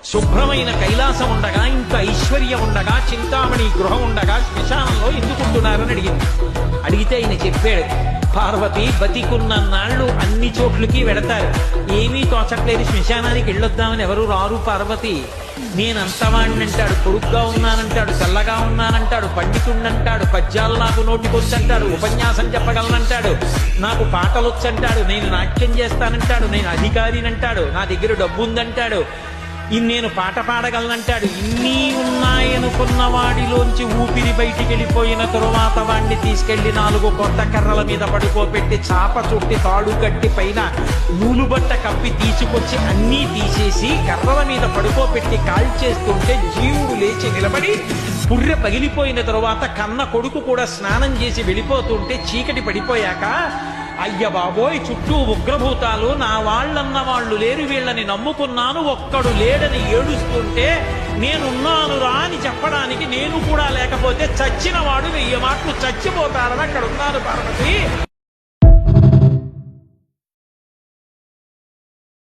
శుభ్రమైన కైలాసం ఉండగా, ఇంత ఐశ్వర్యం ఉండగా, చింతామణి గృహం ఉండగా శ్మశానంలో ఎందుకుంటున్నారని అడిగింది. అడిగితే ఆయన చెప్పాడు, పార్వతి బతికున్న నాళ్ళు అన్ని చోట్లకి వెడతారు, ఏమీ తోచట్లేదు, శ్మశానానికి వెళ్ళొద్దామని ఎవరు రారు పార్వతి. నేనంతవాణ్ణంటాడు, పొడుగ్గా ఉన్నానంటాడు, తెల్లగా ఉన్నానంటాడు, పండితుండంటాడు, పద్యాలు నాకు నోటికొచ్చంటాడు, ఉపన్యాసం చెప్పగలనంటాడు, నాకు పాటలొచ్చంటాడు, నేను నాట్యం చేస్తానంటాడు, నేను అధికారినంటాడు, నా దగ్గర డబ్బు ఉందంటాడు, నేను పాట పాడగలనంటాడు. ఇన్ని ఉన్నాయనుకున్న వాడిలోంచి ఊపిరి బయటికి వెళ్ళిపోయిన తరువాత వాడిని తీసుకెళ్లి 4 కొత్త కర్రల మీద పడుకోబెట్టి చాప చుట్టి తాడు కట్టి పైన నూలుబట్ట కప్పి తీసుకొచ్చి అన్నీ తీసేసి కర్రల మీద పడుకోబెట్టి కాల్చేస్తుంటే జీవుడు లేచి నిలబడి పుర్రె పగిలిపోయిన తరువాత కన్న కొడుకు కూడా స్నానం చేసి వెళ్ళిపోతుంటే చీకటి పడిపోయాక, అయ్య బాబోయ్ చుట్టూ ఉగ్రభూతాలు, నా వాళ్ళన్న వాళ్ళు లేరు, వీళ్ళని నమ్ముకున్నాను, ఒక్కడు లేడని ఏడుస్తుంటే నేనున్నాను రా అని చెప్పడానికి నేను కూడా లేకపోతే చచ్చిన వాడు 1000 మాటలు చచ్చిపోతారని అక్కడ ఉన్నాను పార్వతి.